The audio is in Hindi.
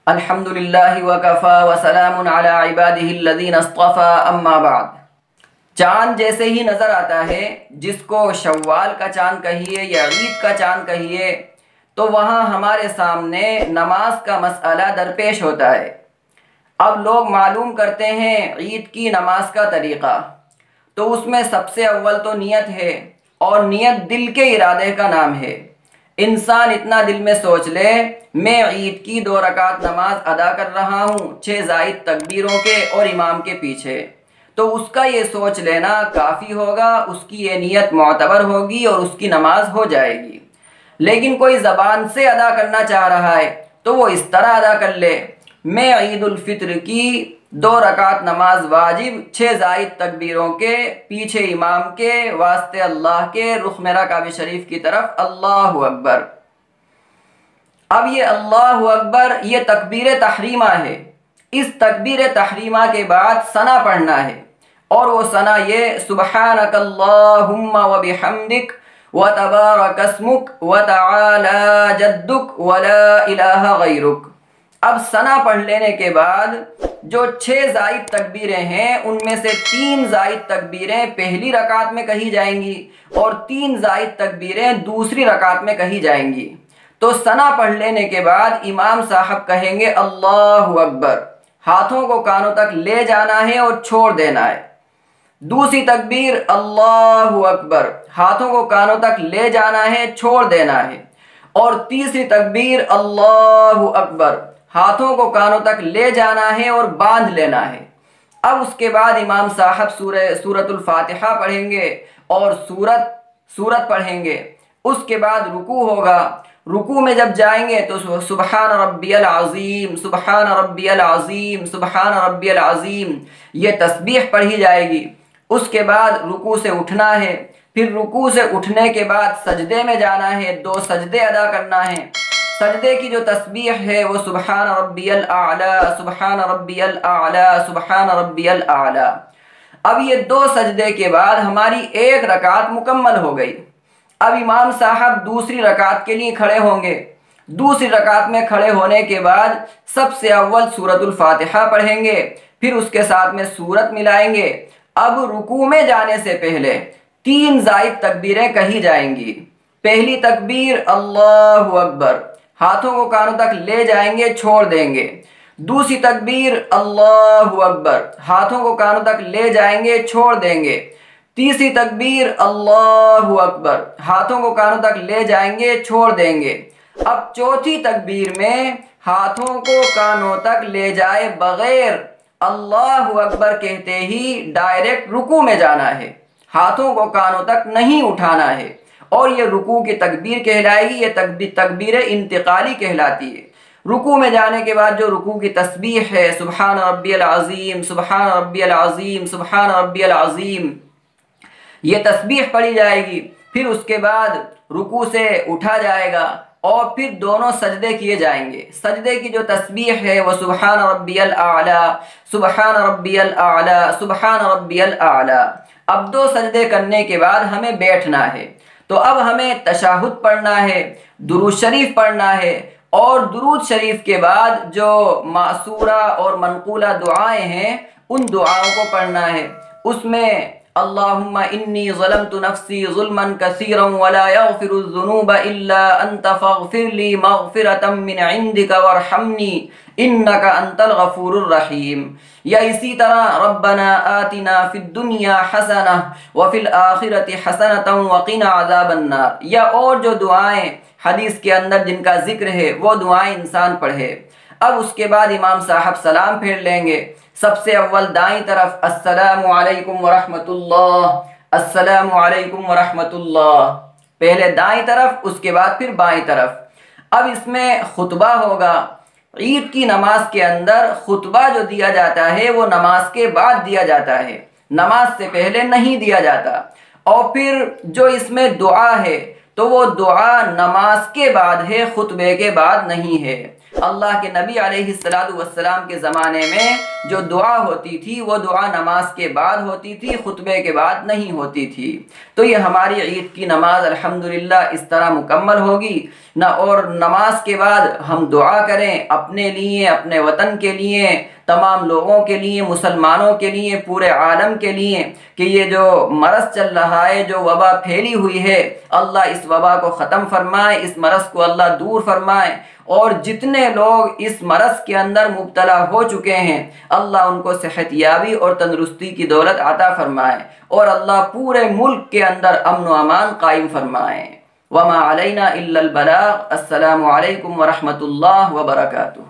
अल्हम्दुलिल्लाहि वकफ़ा वसलामुन अला इबादिहिल्लज़ीना इस्तफ़ा अम्मा बाद। चाँद जैसे ही नज़र आता है, जिसको शव्वाल का चाँद कहिए या ईद का चाँद कहिए, तो वहाँ हमारे सामने नमाज का मसला दरपेश होता है। अब लोग मालूम करते हैं ईद की नमाज का तरीक़ा, तो उसमें सबसे अव्वल तो नियत है, और नियत दिल के इरादे का नाम है। इंसान इतना दिल में सोच ले, मैं ईद की 2 रकात नमाज अदा कर रहा हूँ 6 ज़ायद तकबीरों के और इमाम के पीछे, तो उसका ये सोच लेना काफ़ी होगा, उसकी ये नियत मोतबर होगी और उसकी नमाज हो जाएगी। लेकिन कोई ज़बान से अदा करना चाह रहा है तो वो इस तरह अदा कर ले, मैं ईद उल फित्र की 2 रकात नमाज वाजिब 6 ज़ायद तकबीरों के पीछे इमाम के वास्ते अल्लाह के रुख मेरा काबे शरीफ की तरफ अल्लाहु अकबर। अब ये अल्लाहु अकबर ये तकबीर तहरीमा है। इस तकबीर तहरीमा के बाद सना पढ़ना है, और वो सना ये सुब्हानकल्लाहुम्मा व बिहम्दिक व तबारकस्मुक व तआला जद्दुक व ला इलाहा गैरुक। अब सना पढ़ लेने के बाद जो 6 ज़ायद तकबीरें हैं, उनमें से 3 ज़ायद तकबीरें पहली रकात में कही जाएंगी और 3 ज़ायद तकबीरें दूसरी रकात में कही जाएंगी। तो सना पढ़ लेने के बाद इमाम साहब कहेंगे अल्लाहु अकबर, हाथों को कानों तक ले जाना है और छोड़ देना है। दूसरी तकबीर अल्लाहु अकबर, हाथों को कानों तक ले जाना है, छोड़ देना है। और तीसरी तकबीर अल्लाहु अकबर, हाथों को कानों तक ले जाना है और बांध लेना है। अब उसके बाद इमाम साहब सूरतुल फातिहा पढ़ेंगे और सूरत पढ़ेंगे। उसके बाद रुकू होगा। रुकू में जब जाएंगे तो सुबहान रब्बियल अज़ीम, सुबहान रब्बियल अज़ीम, सुबहान रब्बियल अज़ीम ये तस्बीह पढ़ी जाएगी। उसके बाद रुकू से उठना है, फिर रुकू से उठने के बाद सजदे में जाना है, 2 सजदे अदा करना है। सजदे की जो तस्बीह है वो सुबहान रब्बियल आला, सुबहान रब्बियल आला, सुबहान रब्बियल आला। अब ये 2 सजदे के बाद हमारी 1 रकात मुकम्मल हो गई। अब इमाम साहब दूसरी रकात के लिए खड़े होंगे। दूसरी रकात में खड़े होने के बाद सबसे अव्वल सूरतुल फातिहा पढ़ेंगे, फिर उसके साथ में सूरत मिलाएंगे। अब रुकू में जाने से पहले 3 ज़ायद तकबीरें कही जाएंगी। पहली तकबीर अल्लाहु अकबर, हाथों को कानों तक ले जाएंगे, छोड़ देंगे। दूसरी तकबीर अल्लाहु अकबर, हाथों को कानों तक ले जाएंगे, छोड़ देंगे। तीसरी तकबीर अल्लाहु अकबर, हाथों को कानों तक ले जाएंगे, छोड़ देंगे। अब चौथी तकबीर में हाथों को कानों तक ले जाए बगैर अल्लाहु अकबर कहते ही डायरेक्ट रुकू में जाना है, हाथों को कानों तक नहीं उठाना है, और ये रुकू की तकबीर कहलाएगी। ये तकबीर इंतकाली कहलाती है। रुकू में जाने के बाद जो रुकू की तस्बीह है सुबहान रब्बियल अज़ीम, सुबहान रब्बियल अज़ीम, सुबहान रब्बियल अज़ीम, ये तस्बीह पढ़ी जाएगी। फिर उसके बाद रुकू से उठा जाएगा और फिर दोनों सजदे किए जाएंगे। सजदे की जो तस्बीह है वो सुबहान रब्बियल आला, सुबहान रब्बियल आला, सुबहान रब्बियल आला। अब 2 सजदे करने के बाद हमें बैठना है। तो अब हमें तशहुद पढ़ना है, दुरूद शरीफ पढ़ना है, और दुरूद शरीफ के बाद जो मासूरा और मनकूला दुआएं हैं उन दुआओं को पढ़ना है। उसमें अल्लाहुम्मा इन्नी ज़लमतु नफ्सी ज़ुल्मन कसीरन वला यग़फिरुज़्ज़ुनूब इल्ला अंत फ़ग़फ़िरली मग़फ़िरतम मिन इंदिका वरहमनी इन्नका अंतल गफ़ूरुर रहीम। या इसी तरह रब्बना आतिना फ़िद दुनिया हसनह व फ़िल आखिरति हसनतम व क़िना अज़ाबन नार। या और जो दुआएं हदीस के अंदर जिनका जिक्र है वो दुआएं इंसान पढ़े। अब उसके बाद इमाम साहब सलाम फेर लेंगे। सबसे अव्वल दाईं तरफ अस्सलामु अलैकुम व रहमतुल्लाह, अस्सलामु अलैकुम व रहमतुल्लाह, पहले दाईं तरफ, उसके बाद फिर बाईं तरफ। अब इसमें खुतबा होगा। ईद की नमाज के अंदर खुतबा जो दिया जाता है वो नमाज के बाद दिया जाता है, नमाज से पहले नहीं दिया जाता। और फिर जो इसमें दुआ है तो वो दुआ नमाज के बाद है, खुतबे के बाद नहीं है। अल्लाह के नबी अलैहिस्सलातु वस्सलाम के ज़माने में जो दुआ होती थी वो दुआ नमाज के बाद होती थी, खुतबे के बाद नहीं होती थी। तो ये हमारी ईद की नमाज अल्हम्दुलिल्लाह इस तरह मुकम्मल होगी। ना, और नमाज के बाद हम दुआ करें अपने लिए, अपने वतन के लिए, तमाम लोगों के लिए, मुसलमानों के लिए, पूरे आलम के लिए, कि ये जो मरज़ चल रहा है, जो वबा फैली हुई है, अल्लाह इस वबा को ख़त्म फरमाए, इस मरज़ को अल्लाह दूर फरमाए। और जितने लोग इस मरज़ के अंदर मुब्तला हो चुके हैं, अल्लाह उनको सेहतयाबी और तंदुरुस्ती की दौलत अता फरमाए, और अल्लाह पूरे मुल्क के अंदर अमन व अमान कायम फरमाए। वमा अलैना इल्लल बलाग। अस्सलामु अलैकुम व रहमतुल्लाह व बरकातुहू।